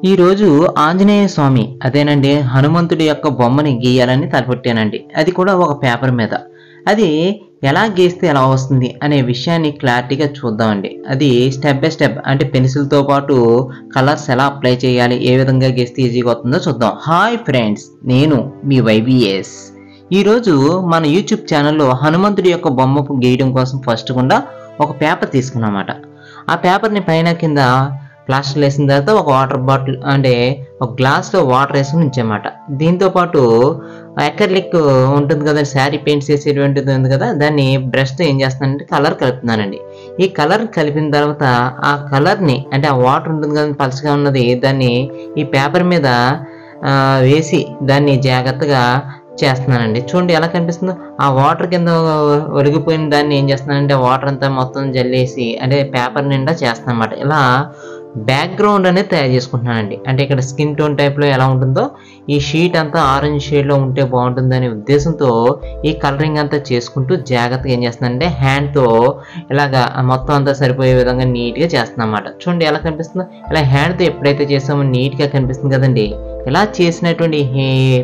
ఈరోజు ఆంజనేయ స్వామి అదేనండి హనుమంతుడి యొక్క బొమ్మని గీయాలని తలపెట్టానండి. అది కూడా ఒక పేపర్ మీద. అది ఎలా గీస్తే ఎలా వస్తుంది అనే విషయాన్ని క్లారిటీగా చూద్దామండి. అది స్టెప్ బై స్టెప్ అంటే పెన్సిల్తో పాటు కలర్స్ ఎలా అప్లై చేయాలి, ఏ విధంగా గీస్తే ఈజీగా వస్తుందో చూద్దాం. హాయ్ ఫ్రెండ్స్, నేను మీ వైబిఎస్. ఈరోజు మన యూట్యూబ్ ఛానల్లో హనుమంతుడి యొక్క బొమ్మ గీయడం కోసం ఫస్ట్ గుండా ఒక పేపర్ తీసుకున్నమాట. ఆ పేపర్ని పైన కింద ప్లాస్టర్ వేసిన తర్వాత ఒక వాటర్ బాటిల్ అంటే ఒక గ్లాస్లో వాటర్ వేసుకుని ఉంచామాట. దీంతో పాటు అక్రిలిక్ ఉంటుంది కదా, శారీ పెయింట్స్ వేసేటువంటిది ఉంది కదా, దాన్ని బ్రష్తో ఏం చేస్తున్నానంటే కలర్ కలుపుతున్నానండి. ఈ కలర్ కలిపిన తర్వాత ఆ కలర్ని అంటే ఆ వాటర్ ఉంటుంది కదా పలచగా ఉన్నది, దాన్ని ఈ పేపర్ మీద వేసి దాన్ని జాగ్రత్తగా చేస్తున్నానండి. చూడండి ఎలా కనిపిస్తుందో. ఆ వాటర్ కింద ఒరిగిపోయిన దాన్ని ఏం చేస్తున్నానంటే ఆ వాటర్ అంతా మొత్తం జల్లేసి అంటే పేపర్ నిండా చేస్తాను అన్నమాట. ఇలా బ్యాక్గ్రౌండ్ అనేది తయారు చేసుకుంటున్నానండి. అంటే ఇక్కడ స్కిన్ టోన్ టైప్లో ఎలా ఉంటుందో ఈ షీట్ అంతా ఆరెంజ్ షేడ్లో ఉంటే బాగుంటుందనే ఉద్దేశంతో ఈ కలరింగ్ అంతా చేసుకుంటూ జాగ్రత్తగా ఏం చేస్తున్నానంటే హ్యాండ్తో ఇలాగా మొత్తం అంతా సరిపోయే విధంగా నీట్గా చేస్తున్నాను అన్నమాట. చూడండి ఎలా కనిపిస్తుందో. ఇలా హ్యాండ్తో ఎప్పుడైతే చేసామో నీట్గా కనిపిస్తుంది కదండి. ఇలా చేసినటువంటి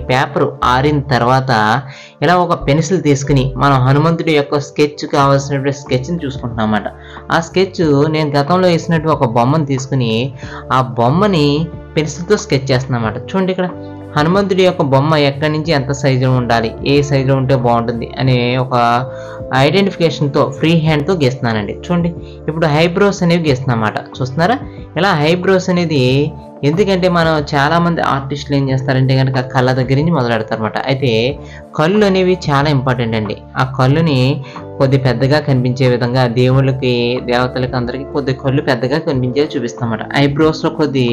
పేపర్ ఆరిన తర్వాత ఇలా ఒక పెన్సిల్ తీసుకుని మనం హనుమంతుడి యొక్క స్కెచ్ కావాల్సినటువంటి స్కెచ్ని చూసుకుంటున్నాం అన్నమాట. ఆ స్కెచ్ నేను గతంలో వేసినట్టు ఒక బొమ్మను తీసుకుని ఆ బొమ్మని పెన్సిల్తో స్కెచ్ చేస్తున్నాం అన్నమాట. చూడండి ఇక్కడ హనుమంతుడి యొక్క బొమ్మ ఎక్కడి నుంచి ఎంత సైజులో ఉండాలి, ఏ సైజులో ఉంటే బాగుంటుంది అనే ఒక ఐడెంటిఫికేషన్తో ఫ్రీ హ్యాండ్తో గీస్తున్నానండి. చూడండి ఇప్పుడు ఐబ్రోస్ అనేవి గీస్తున్నాం అన్నమాట. చూస్తున్నారా ఇలా ఐబ్రోస్ అనేది ఎందుకంటే మనం చాలామంది ఆర్టిస్టులు ఏం చేస్తారంటే కనుక కళ్ళ దగ్గర నుంచి మొదలెడతారు అనమాట. అయితే కళ్ళు అనేవి చాలా ఇంపార్టెంట్ అండి. ఆ కళ్ళుని కొద్ది పెద్దగా కనిపించే విధంగా దేవుళ్ళకి దేవతలకి అందరికీ కొద్ది కళ్ళు పెద్దగా కనిపించేది చూపిస్తామన్నమాట. ఐబ్రోస్లో కొద్ది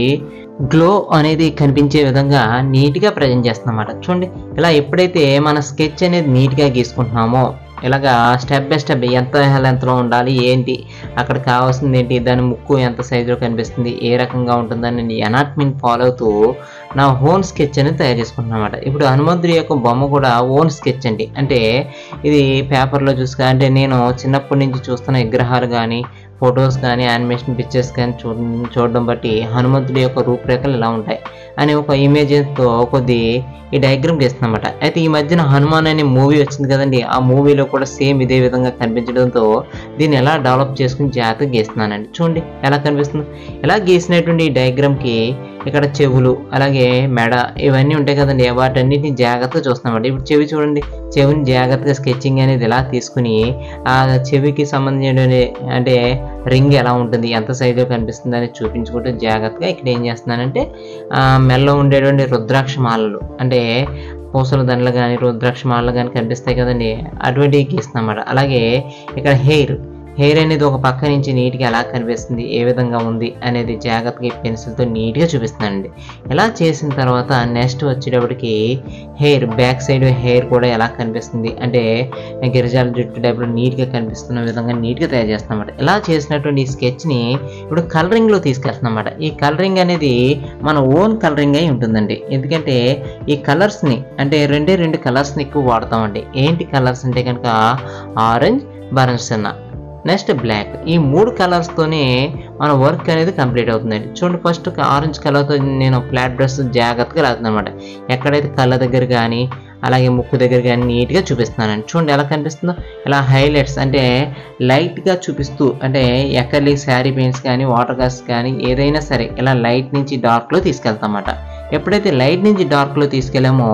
గ్లో అనేది కనిపించే విధంగా నీట్గా ప్రజెంట్ చేస్తామన్నమాట. చూడండి ఇలా ఎప్పుడైతే మన స్కెచ్ అనేది నీట్గా గీసుకుంటున్నామో ఇలాగా స్టెప్ బై స్టెప్ ఎంత లెంత్లో ఉండాలి, ఏంటి అక్కడ కావాల్సింది ఏంటి, దాని ముక్కు ఎంత సైజులో కనిపిస్తుంది, ఏ రకంగా ఉంటుందని ఎనాటమీని ఫాలో అవుతూ నా ఓన్ స్కెచ్ అనేది తయారు చేసుకుంటున్నాను అన్నమాట. ఇప్పుడు హనుమంతుడి యొక్క బొమ్మ కూడా ఓన్ స్కెచ్ అండి. అంటే ఇది పేపర్లో అంటే నేను చిన్నప్పటి నుంచి చూస్తున్న విగ్రహాలు కానీ ఫొటోస్ కానీ యానిమేషన్ పిక్చర్స్ కానీ చూడడం బట్టి హనుమంతుడి యొక్క రూపురేఖలు ఇలా ఉంటాయి అని ఒక ఇమేజ్తో కొద్ది ఈ డయాగ్రామ్ గీస్తున్నమాట. అయితే ఈ మధ్యన హనుమాన్ అనే మూవీ వచ్చింది కదండి, ఆ మూవీలో కూడా సేమ్ ఇదే విధంగా కనిపించడంతో దీన్ని ఎలా డెవలప్ చేసుకుని జాగ్రత్తగా గీస్తున్నానండి. చూడండి ఎలా కనిపిస్తుంది. ఇలా గీసినటువంటి ఈ డయాగ్రామ్కి ఇక్కడ చెవులు అలాగే మెడ ఇవన్నీ ఉంటాయి కదండి, వాటన్నిటిని జాగ్రత్తగా చూస్తున్నామండి. ఇప్పుడు చెవి చూడండి, చెవిని జాగ్రత్తగా స్కెచ్చింగ్ అనేది ఇలా తీసుకుని ఆ చెవికి సంబంధించిన అంటే రింగ్ ఎలా ఉంటుంది, ఎంత సైజులో కనిపిస్తుంది అని చూపించుకుంటూ జాగ్రత్తగా ఇక్కడ ఏం చేస్తున్నానంటే మెల్లో ఉండేటువంటి రుద్రాక్ష మాలలు అంటే పూసల దండలు కానీ రుద్రాక్ష మాలలు కానీ కనిపిస్తాయి కదండి, అటువంటివి గీస్తున్నామాట. అలాగే ఇక్కడ హెయిర్ అనేది ఒక పక్క నుంచి నీట్గా ఎలా కనిపిస్తుంది, ఏ విధంగా ఉంది అనేది జాగ్రత్తగా పెన్సిల్తో నీట్గా చూపిస్తున్నానండి. ఇలా చేసిన తర్వాత నెక్స్ట్ వచ్చేటప్పటికి హెయిర్ బ్యాక్ సైడ్ హెయిర్ కూడా ఎలా కనిపిస్తుంది అంటే గిరిజాల జుట్టు టైప్లో నీట్గా కనిపిస్తున్న విధంగా నీట్గా తయారు చేస్తాం అన్నమాట. ఇలా చేసినటువంటి ఈ స్కెచ్ని ఇప్పుడు కలరింగ్లో తీసుకెళ్తున్నాం అన్నమాట. ఈ కలరింగ్ అనేది మన ఓన్ కలరింగ్ అయి ఉంటుందండి. ఎందుకంటే ఈ కలర్స్ని అంటే రెండు కలర్స్ని ఎక్కువ వాడతామండి. ఏంటి కలర్స్ అంటే కనుక ఆరెంజ్, బరన్సన్న, నెక్స్ట్ బ్లాక్, ఈ 3 కలర్స్తోనే మన వర్క్ అనేది కంప్లీట్ అవుతుందండి. చూడండి ఫస్ట్ ఆరెంజ్ కలర్తో నేను ఫ్లాట్ బ్రష్ జాగ్రత్తగా రాస్తున్నాను అనమాట. ఎక్కడైతే కళ్ళ దగ్గర కానీ అలాగే ముక్కు దగ్గర కానీ నీట్గా చూపిస్తున్నానండి. చూడండి ఎలా కనిపిస్తుందో. ఇలా హైలైట్స్ అంటే లైట్గా చూపిస్తూ అంటే ఎక్కర్లీ శారీ పెయింట్స్ కానీ వాటర్ కలర్స్ కానీ ఏదైనా సరే ఇలా లైట్ నుంచి డార్క్లో తీసుకెళ్తామన్నమాట. ఎప్పుడైతే లైట్ నుంచి డార్క్లో తీసుకెళ్ళామో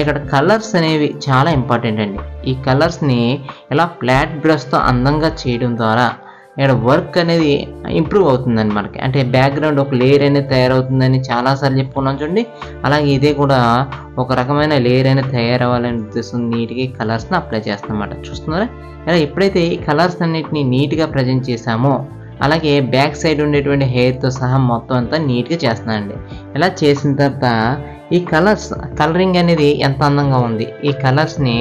ఇక్కడ కలర్స్ అనేవి చాలా ఇంపార్టెంట్ అండి. ఈ కలర్స్ని ఇలా ఫ్లాట్ బ్రష్తో అందంగా చేయడం ద్వారా ఇక్కడ వర్క్ అనేది ఇంప్రూవ్ అవుతుందండి మనకి. అంటే బ్యాక్గ్రౌండ్ ఒక లేయర్ అనేది తయారవుతుందని చాలాసార్లు చెప్పుకున్నాం చూడండి. అలాగే ఇదే కూడా ఒక రకమైన లేయర్ అనేది తయారవ్వాలనే ఉద్దేశం నీట్గా ఈ కలర్స్ని అప్లై చేస్తామన్నమాట. చూస్తున్నారా ఇలా ఎప్పుడైతే ఈ కలర్స్ అన్నిటిని నీట్గా ప్రజెంట్ చేసామో అలాగే బ్యాక్ సైడ్ ఉండేటువంటి హెయిర్తో సహా మొత్తం అంతా నీట్గా చేస్తున్నానండి. ఇలా చేసిన తర్వాత ఈ కలరింగ్ అనేది ఎంత అందంగా ఉంది, ఈ కలర్స్ని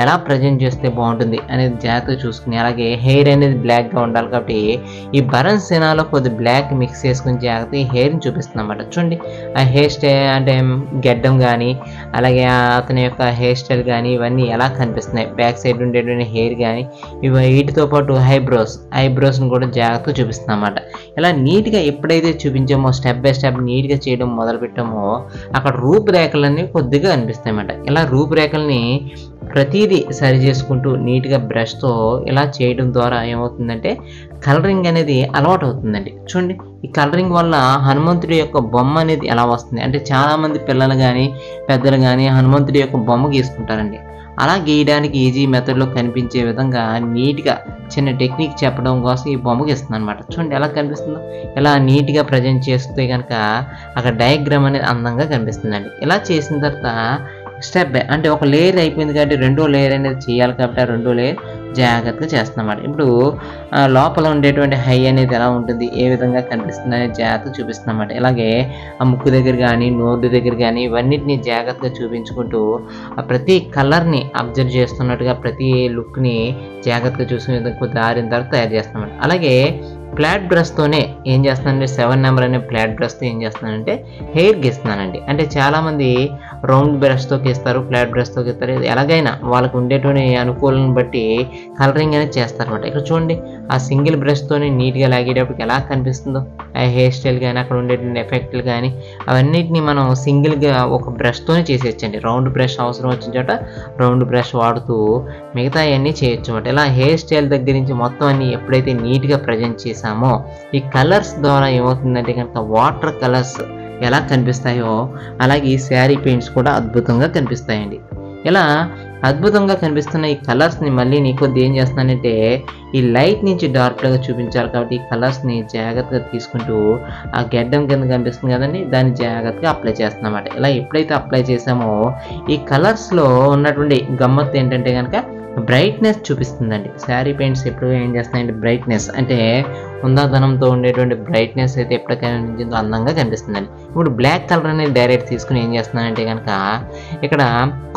ఎలా ప్రజెంట్ చేస్తే బాగుంటుంది అనేది జాగ్రత్తగా చూసుకుని అలాగే హెయిర్ అనేది బ్లాక్గా ఉండాలి కాబట్టి ఈ బరన్ సేనాలో కొద్ది బ్లాక్ మిక్స్ చేసుకుని జాగ్రత్తగా ఈ హెయిర్ని చూపిస్తున్నాం అన్నమాట. చూడండి ఆ హెయిర్ స్టైల్ అంటే గెడ్డం కానీ అలాగే అతని యొక్క హెయిర్ స్టైల్ కానీ ఇవన్నీ ఎలా కనిపిస్తున్నాయి, బ్యాక్ సైడ్ ఉండేటువంటి హెయిర్ కానీ వీటితో పాటు ఐబ్రోస్ని కూడా జాగ్రత్తగా చూపిస్తున్నాం అన్నమాట. ఇలా నీట్గా ఎప్పుడైతే చూపించామో స్టెప్ బై స్టెప్ నీట్గా చేయడం మొదలుపెట్టామో అక్కడ రూపురేఖలన్నీ కొద్దిగా కనిపిస్తాయి అన్నమాట. ఇలా రూపురేఖల్ని ప్రతిదీ సరి చేసుకుంటూ నీట్గా బ్రష్తో ఇలా చేయడం ద్వారా ఏమవుతుందంటే కలరింగ్ అనేది అలవాటు అవుతుందండి. చూడండి, ఈ కలరింగ్ వల్ల హనుమంతుడి యొక్క బొమ్మ అనేది ఎలా వస్తుంది అంటే చాలామంది పిల్లలు కానీ పెద్దలు కానీ హనుమంతుడి యొక్క బొమ్మ గీసుకుంటారండి. అలా గీయడానికి ఈజీ మెథడ్లో కనిపించే విధంగా నీట్గా చిన్న టెక్నిక్ చెప్పడం కోసం ఈ బొమ్మ గీస్తుంది అనమాట. చూడండి ఎలా కనిపిస్తుందో. ఇలా నీట్గా ప్రజెంట్ చేస్తే కనుక అక్కడ డయాగ్రామ్ అనేది అందంగా కనిపిస్తుందండి. ఇలా చేసిన తర్వాత స్టెప్ బై అంటే ఒక లేయర్ అయిపోయింది కాబట్టి రెండో లేయర్ అనేది చేయాలి కాబట్టి ఆ రెండో లేయర్ జాగ్రత్తగా చేస్తున్నమాట. ఇప్పుడు లోపల ఉండేటువంటి హై అనేది ఎలా ఉంటుంది, ఏ విధంగా కనిపిస్తుంది అనేది జాగ్రత్తగా చూపిస్తున్నమాట. ఇలాగే ఆ ముక్కు దగ్గర కానీ నోరు దగ్గర కానీ ఇవన్నిటిని జాగ్రత్తగా చూపించుకుంటూ ఆ ప్రతి కలర్ని అబ్జర్వ్ చేస్తున్నట్టుగా ప్రతి లుక్ని జాగ్రత్తగా చూసుకునే విధంగా కొద్ది ఆరిన తర్వాత తయారు చేస్తున్నాం. అలాగే ఫ్లాట్ బ్రష్తోనే ఏం చేస్తున్నానంటే 7 నెంబర్ అనే ఫ్లాట్ బ్రష్తో ఏం చేస్తున్నానంటే హెయిర్ గీస్తున్నానండి. అంటే చాలామంది రౌండ్ బ్రష్తో గీస్తారు, ఫ్లాట్ బ్రష్తో గీస్తారు. ఎలాగైనా వాళ్ళకు ఉండేటువంటి అనుకూలను బట్టి కలరింగ్ అనేది చేస్తారనమాట. ఇక్కడ చూడండి, ఆ సింగిల్ బ్రష్తోనే నీట్గా లాగేటప్పటికి ఎలా కనిపిస్తుందో ఆ హెయిర్ స్టైల్ కానీ అక్కడ ఉండేటువంటి ఎఫెక్ట్లు కానీ అవన్నిటిని మనం సింగిల్గా ఒక బ్రష్తోనే చేసేయచ్చండి. రౌండ్ బ్రష్ అవసరం వచ్చిన చోట రౌండ్ బ్రష్ వాడుతూ మిగతా అవన్నీ చేయొచ్చు అనమాట. ఇలా హెయిర్ స్టైల్ దగ్గర నుంచి మొత్తం అన్ని ఎప్పుడైతే నీట్గా ప్రజెంట్ చేసామో ఈ కలర్స్ ద్వారా ఏమవుతుందంటే కనుక వాటర్ కలర్స్ ఎలా కనిపిస్తాయో అలాగే ఈ శారీ పెయింట్స్ కూడా అద్భుతంగా కనిపిస్తాయండి. ఇలా అద్భుతంగా కనిపిస్తున్న ఈ కలర్స్ని మళ్ళీ నీకు ఏం చేస్తున్నానంటే ఈ లైట్ నుంచి డార్క్గా చూపించాలి కాబట్టి ఈ కలర్స్ని జాగ్రత్తగా తీసుకుంటూ ఆ గెడ్డం కింద కనిపిస్తుంది కదండి దాన్ని జాగ్రత్తగా అప్లై చేస్తున్నమాట. ఇలా ఎప్పుడైతే అప్లై చేసామో ఈ కలర్స్లో ఉన్నటువంటి గమ్మత్తు ఏంటంటే కనుక బ్రైట్నెస్ చూపిస్తుందండి. శారీ పెయింట్స్ ఎప్పుడు ఏం చేస్తాయంటే బ్రైట్నెస్ అంటే ఉందాదనంతో ఉండేటువంటి బ్రైట్నెస్ అయితే ఎప్పటికైనా కనిపించిందో అందంగా కనిపిస్తుందండి. ఇప్పుడు బ్లాక్ కలర్ అనేది డైరెక్ట్ తీసుకుని ఏం చేస్తున్నానంటే కనుక ఇక్కడ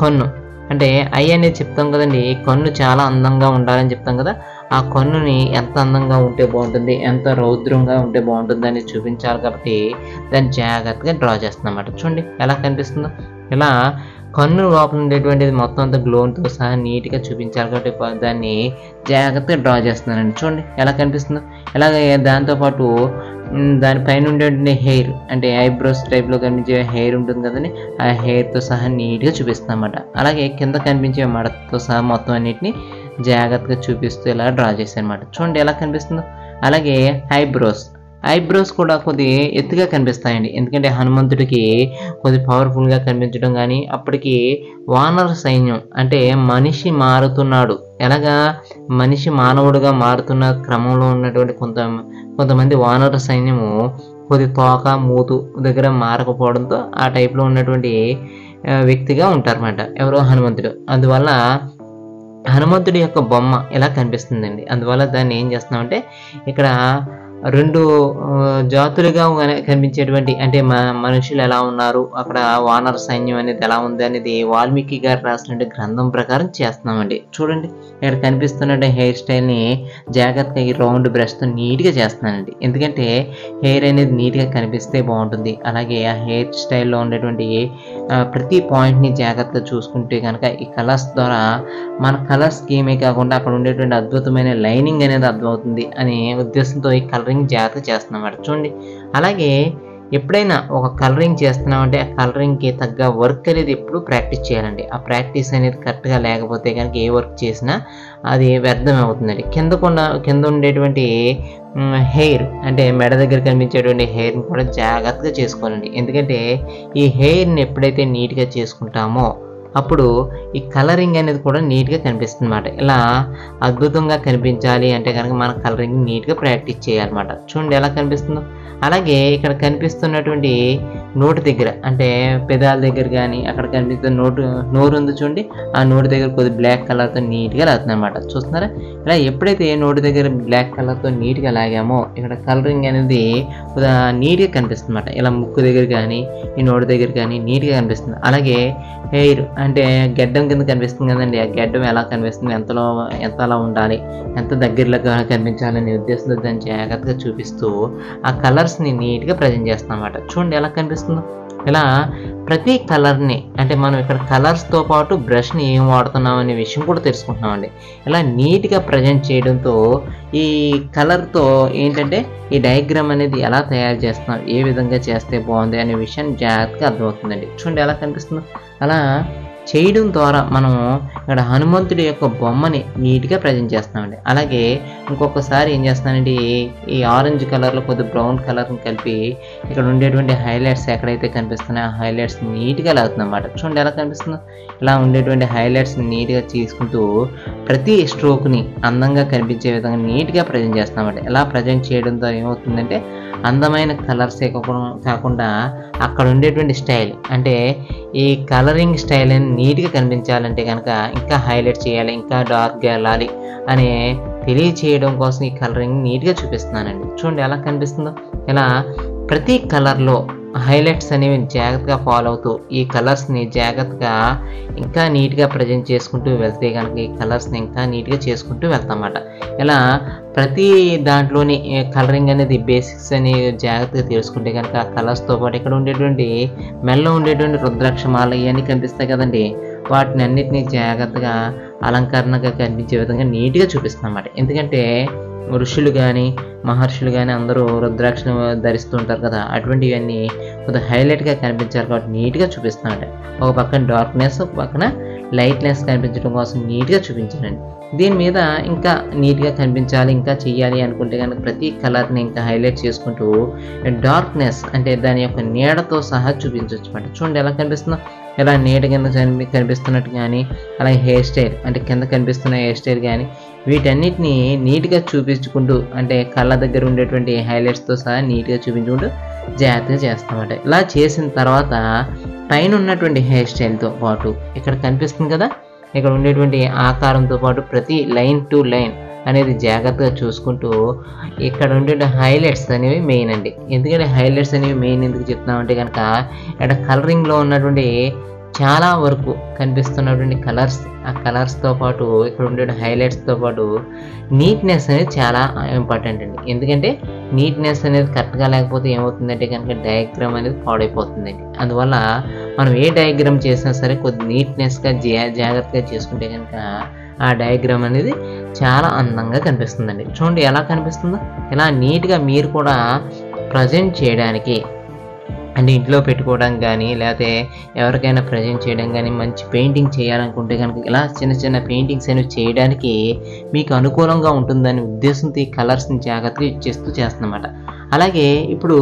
కన్ను అంటే ఐ అనేది చెప్తాం కదండి, కన్ను చాలా అందంగా ఉండాలని చెప్తాం కదా, ఆ కన్నుని ఎంత అందంగా ఉంటే బాగుంటుంది, ఎంత రౌద్రంగా ఉంటే బాగుంటుంది అని చూపించాలి కాబట్టి దాన్ని జాగ్రత్తగా డ్రా చేస్తున్నమాట. చూడండి ఎలా కనిపిస్తుందో. ఇలా కన్ను లోపల ఉండేటువంటిది మొత్తం అంతా గ్లోన్తో సహా నీట్గా చూపించాలి కాబట్టి దాన్ని జాగ్రత్తగా డ్రా చేస్తున్నానండి. చూడండి ఎలా కనిపిస్తుందో. ఇలాగే దాంతోపాటు దానిపైన ఉండేటువంటి హెయిర్ అంటే ఐబ్రోస్ టైప్లో కనిపించే హెయిర్ ఉంటుంది కదండి, ఆ హెయిర్తో సహా నీట్గా చూపిస్తుంది అన్నమాట. అలాగే కింద కనిపించే మడతతో సహా మొత్తం అన్నిటిని జాగ్రత్తగా చూపిస్తూ ఇలా డ్రా చేశాను అనమాట. చూడండి ఎలా కనిపిస్తుందో. అలాగే ఐబ్రోస్ కూడా కొద్ది ఎత్తుగా కనిపిస్తాయండి, ఎందుకంటే హనుమంతుడికి కొద్ది పవర్ఫుల్గా కనిపించడం కానీ అప్పటికి వానర సైన్యం అంటే మనిషి మారుతున్నాడు, ఎలాగా మనిషి మానవుడిగా మారుతున్న క్రమంలో ఉన్నటువంటి కొంతమంది వానర సైన్యము కొద్ది తోక మూతు దగ్గర మారకపోవడంతో ఆ టైప్లో ఉన్నటువంటి వ్యక్తిగా ఉంటారన్నమాట ఎవరో హనుమంతుడు. అందువల్ల హనుమంతుడి యొక్క బొమ్మ ఎలా కనిపిస్తుందండి. అందువల్ల దాన్ని ఏం చేస్తున్నామంటే ఇక్కడ రెండు జాతులుగా కనిపించేటువంటి అంటే మనుషులు ఎలా ఉన్నారు, అక్కడ వానర సైన్యం అనేది ఎలా ఉంది అనేది వాల్మీకి గారు రాసినటువంటి గ్రంథం ప్రకారం చేస్తున్నామండి. చూడండి ఇక్కడ కనిపిస్తున్న హెయిర్ స్టైల్ని జాగ్రత్తగా ఈ రౌండ్ బ్రష్తో నీట్గా చేస్తున్నానండి, ఎందుకంటే హెయిర్ అనేది నీట్గా కనిపిస్తే బాగుంటుంది. అలాగే ఆ హెయిర్ స్టైల్లో ఉండేటువంటి ప్రతి పాయింట్ని జాగ్రత్తగా చూసుకుంటే కనుక ఈ కలర్స్ ద్వారా మన కలర్ స్కీమే కాకుండా అక్కడ ఉండేటువంటి అద్భుతమైన లైనింగ్ అనేది అర్థమవుతుంది అనే ఉద్దేశంతో ఈ కలరింగ్ జాగ్రత్త చేస్తున్నాం. చూడండి అలాగే ఎప్పుడైనా ఒక కలరింగ్ చేస్తున్నామంటే ఆ కలరింగ్కి తగ్గ వర్క్ అనేది ఎప్పుడు ప్రాక్టీస్ చేయాలండి. ఆ ప్రాక్టీస్ అనేది కరెక్ట్గా లేకపోతే కనుక ఏ వర్క్ చేసినా అది వ్యర్థం అవుతుందండి. కింద ఉండేటువంటి హెయిర్ అంటే మెడ దగ్గర కనిపించేటువంటి హెయిర్ని కూడా జాగ్రత్తగా చేసుకోవాలండి, ఎందుకంటే ఈ హెయిర్ని ఎప్పుడైతే నీట్గా చేసుకుంటామో అప్పుడు ఈ కలరింగ్ అనేది కూడా నీట్గా కనిపిస్తుంది అన్నమాట. ఇలా అద్భుతంగా కనిపించాలి అంటే కనుక మన కలరింగ్ నీట్గా ప్రాక్టీస్ చేయాలన్నమాట. చూడండి ఎలా కనిపిస్తుందో. అలాగే ఇక్కడ కనిపిస్తున్నటువంటి నోటి దగ్గర అంటే పెదాల దగ్గర కానీ అక్కడ కనిపిస్తున్న నోరు ఉంది చూడండి, ఆ నోటి దగ్గర కొద్ది బ్లాక్ కలర్తో నీట్గా లాగుతుంది అనమాట. చూస్తున్నారా ఇలా ఎప్పుడైతే నోటి దగ్గర బ్లాక్ కలర్తో నీట్గా లాగామో ఇక్కడ కలరింగ్ అనేది నీట్గా కనిపిస్తుంది అనమాట. ఇలా ముక్కు దగ్గర కానీ ఈ నోటి దగ్గర కానీ నీట్గా కనిపిస్తుంది. అలాగే హెయిర్ అంటే గెడ్డం కింద కనిపిస్తుంది కదండి, ఆ గెడ్డం ఎలా కనిపిస్తుంది, ఎంత అలా ఉండాలి, ఎంత దగ్గరలో కనిపించాలనే ఉద్దేశంతో దాన్ని జాగ్రత్తగా చూపిస్తూ ఆ కలర్స్ని నీట్గా ప్రజెంట్ చేస్తాం అన్నమాట. చూడండి ఎలా కనిపిస్తుందో. ఇలా ప్రతి కలర్ని అంటే మనం ఇక్కడ కలర్స్తో పాటు బ్రష్ని ఏం వాడుతున్నాం అనే విషయం కూడా తెలుసుకుంటున్నామండి. ఇలా నీట్గా ప్రజెంట్ చేయడంతో ఈ కలర్తో ఏంటంటే ఈ డయాగ్రామ్ అనేది ఎలా తయారు చేస్తున్నాం, ఏ విధంగా చేస్తే బాగుంది అనే విషయాన్ని జాగ్రత్తగా అర్థమవుతుందండి. చూడండి ఎలా కనిపిస్తుందో. అలా చేయడం ద్వారా మనం ఇక్కడ హనుమంతుడి యొక్క బొమ్మని నీట్గా ప్రజెంట్ చేస్తామండి. అలాగే ఇంకొకసారి ఏం చేస్తానండి, ఈ ఆరెంజ్ కలర్లో కొద్ది బ్రౌన్ కలర్ని కలిపి ఇక్కడ ఉండేటువంటి హైలైట్స్ ఎక్కడైతే కనిపిస్తున్నాయో ఆ హైలైట్స్ నీట్గా లాగుతుంది అన్నమాట. చూడండి ఎలా కనిపిస్తుందో. ఇలా ఉండేటువంటి హైలైట్స్ని నీట్గా తీసుకుంటూ ప్రతి స్ట్రోక్ని అందంగా కనిపించే విధంగా నీట్గా ప్రజెంట్ చేస్తామండి. ఇలా ప్రజెంట్ చేయడంతో ఏమవుతుందంటే అందమైన కలర్సే కాకుండా అక్కడ ఉండేటువంటి స్టైల్ అంటే ఈ కలరింగ్ స్టైల్ అని నీట్గా కనిపించాలంటే కనుక ఇంకా హైలైట్ చేయాలి, ఇంకా డార్క్గా వెళ్ళాలి అనే తెలియచేయడం కోసం ఈ కలరింగ్ నీట్గా చూపిస్తున్నానండి. చూడండి ఎలా కనిపిస్తుందో. ఇలా ప్రతి కలర్లో హైలైట్స్ అనేవి జాగ్రత్తగా ఫాలో అవుతూ ఈ కలర్స్ని జాగ్రత్తగా ఇంకా నీట్గా ప్రజెంట్ చేసుకుంటూ వెళ్తే కనుక ఈ కలర్స్ని ఇంకా నీట్గా చేసుకుంటూ వెళ్తామన్నమాట. ఇలా ప్రతి దాంట్లోని కలరింగ్ అనేది బేసిక్స్ అని జాగ్రత్తగా తెలుసుకుంటే కనుక ఆ కలర్స్తో పాటు ఇక్కడ ఉండేటువంటి మెల్లో ఉండేటువంటి రుద్రాక్షమాల ఇవన్నీ కనిపిస్తాయి కదండి, వాటిని అన్నిటినీ జాగ్రత్తగా అలంకరణగా కనిపించే విధంగా నీట్గా చూపిస్తాం అన్నమాట. ఎందుకంటే ఋషులు కానీ మహర్షులు కానీ అందరూ రుద్రాక్షను ధరిస్తూ ఉంటారు కదా, అటువంటివన్నీ కొద్దిగా హైలైట్గా కనిపించారు కాబట్టి నీట్గా చూపిస్తామంట. ఒక పక్కన డార్క్నెస్, ఒక పక్కన లైట్నెస్ కనిపించడం కోసం నీట్గా చూపించానండి. దీని మీద ఇంకా నీట్గా కనిపించాలి, ఇంకా చెయ్యాలి అనుకుంటే కనుక ప్రతి కలర్ని ఇంకా హైలైట్ చేసుకుంటూ డార్క్నెస్ అంటే దాని యొక్క నీడతో సహా చూపించవచ్చు అన్నమాట. చూడండి ఎలా కనిపిస్తుందో. ఇలా నీడ కింద కనిపిస్తున్నట్టు కానీ, అలాగే హెయిర్ స్టైల్ అంటే కింద కనిపిస్తున్న హెయిర్ స్టైల్ కానీ వీటన్నిటిని నీట్గా చూపించుకుంటూ అంటే కళ్ళ దగ్గర ఉండేటువంటి హైలైట్స్తో సహా నీట్గా చూపించుకుంటూ జాగ్రత్తగా చేస్తామన్నమాట. ఇలా చేసిన తర్వాత పైన ఉన్నటువంటి హెయిర్ స్టైల్తో పాటు ఇక్కడ కనిపిస్తుంది కదా, ఇక్కడ ఉండేటువంటి ఆకారంతో పాటు ప్రతి లైన్ టు లైన్ అనేది జాగ్రత్తగా చూసుకుంటూ ఇక్కడ ఉండే హైలైట్స్ అనేవి మెయిన్ అండి. ఎందుకంటే హైలైట్స్ అనేవి మెయిన్ ఎందుకు చెప్తున్నామంటే కనుక ఇక్కడ కలరింగ్లో ఉన్నటువంటి చాలా వరకు కనిపిస్తున్నటువంటి కలర్స్, ఆ కలర్స్తో పాటు ఇక్కడ ఉండే హైలైట్స్తో పాటు నీట్నెస్ అనేది చాలా ఇంపార్టెంట్ అండి. ఎందుకంటే నీట్నెస్ అనేది కరెక్ట్గా లేకపోతే ఏమవుతుందంటే కనుక డయాగ్రామ్ అనేది పాడైపోతుందండి. అందువల్ల మనం ఏ డయాగ్రామ్ చేసినా సరే కొద్ది నీట్నెస్గా జాగ్రత్తగా చేసుకుంటే కనుక ఆ డయాగ్రామ్ అనేది చాలా అందంగా కనిపిస్తుందండి. చూడండి ఎలా కనిపిస్తుందో. ఇలా నీట్గా మీరు కూడా ప్రజెంట్ చేయడానికి అంటే ఇంట్లో పెట్టుకోవడం కానీ లేకపోతే ఎవరికైనా ప్రజెంట్ చేయడం కానీ మంచి పెయింటింగ్ చేయాలనుకుంటే కనుక ఇలా చిన్న చిన్న పెయింటింగ్స్ అనేవి చేయడానికి మీకు అనుకూలంగా ఉంటుందనే ఉద్దేశంతో ఈ కలర్స్ని జాగ్రత్తగా ఇచ్చేస్తూ చేస్తున్నమాట. అలాగే ఇప్పుడు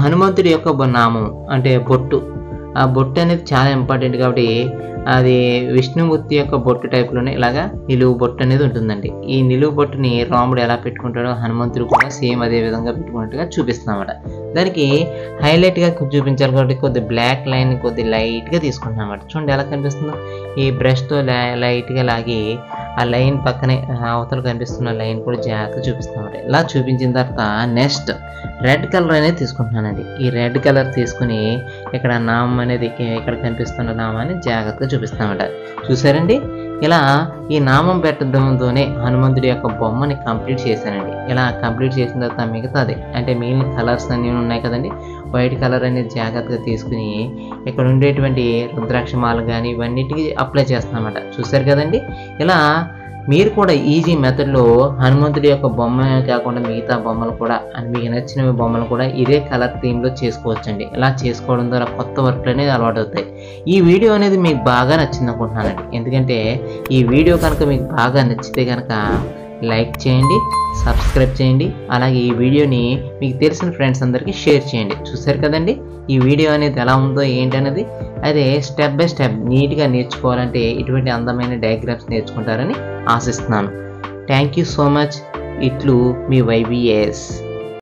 హనుమంతుడి యొక్క నామం అంటే బొట్టు, ఆ బొట్టు అనేది చాలా ఇంపార్టెంట్ కాబట్టి అది విష్ణుమూర్తి యొక్క బొట్టు టైప్లోనే ఇలాగా నిలువు బొట్టు అనేది ఉంటుందండి. ఈ నిలువు బొట్టుని రాముడు ఎలా పెట్టుకుంటాడో హనుమంతుడు కూడా సేమ్ అదే విధంగా పెట్టుకున్నట్టుగా చూపిస్తున్నామన్నమాట. దానికి హైలైట్గా చూపించాలి కాబట్టి కొద్ది బ్లాక్ లైన్ కొద్ది లైట్గా తీసుకుంటున్నాం అన్నమాట. చూడండి ఎలా కనిపిస్తుందో. ఈ బ్రష్తో లైట్గా లాగి ఆ లైన్ పక్కనే అవతల కనిపిస్తున్న లైన్ కూడా జాగ్రత్తగా చూపిస్తామన్నమాట. ఇలా చూపించిన తర్వాత నెక్స్ట్ రెడ్ కలర్ అనేది తీసుకుంటున్నానండి. ఈ రెడ్ కలర్ తీసుకుని ఇక్కడ నామం అనేది ఇక్కడ కనిపిస్తున్న నామాన్ని జాగ్రత్తగా చూపిస్తామన్నమాట. చూసారండి. ఇలా ఈ నామం పెట్టడంతోనే హనుమంతుడి యొక్క బొమ్మని కంప్లీట్ చేశానండి. ఇలా కంప్లీట్ చేసిన తర్వాత మిగతాది అంటే మిగిలిన కలర్స్ అన్నీ ఉన్నాయి కదండి, వైట్ కలర్ అనేది జాగ్రత్తగా తీసుకుని ఇక్కడ ఉండేటువంటి రుద్రాక్షమాలు కానీ ఇవన్నిటికీ అప్లై చేస్తామన్నమాట. చూసారు కదండి. ఇలా మీరు కూడా ఈజీ మెథడ్లో హనుమంతుడి యొక్క బొమ్మ కాకుండా మిగతా బొమ్మలు కూడా మీకు నచ్చిన బొమ్మలు కూడా ఇదే కలర్ థీమ్లో చేసుకోవచ్చండి. ఇలా చేసుకోవడం ద్వారా కొత్త వర్క్లు అనేది అలవాటు అవుతాయి. ఈ వీడియో అనేది మీకు బాగా నచ్చింది అనుకుంటున్నానండి. ఎందుకంటే ఈ వీడియో కనుక మీకు బాగా నచ్చితే కనుక లైక్ చేయండి, సబ్స్క్రైబ్ చేయండి, అలాగే ఈ వీడియోని మీకు తెలిసిన ఫ్రెండ్స్ అందరికీ షేర్ చేయండి. చూసారు కదండి ఈ వీడియో అనేది ఎలా ఉందో ఏంటనేది. అదే స్టెప్ బై స్టెప్ నీట్గా నేర్చుకోవాలంటే ఇటువంటి అందమైన డయాగ్రామ్స్ నేర్చుకుంటారని ఆశిస్తున్నాను. Thank you so much. ఇట్లు మీ YBS.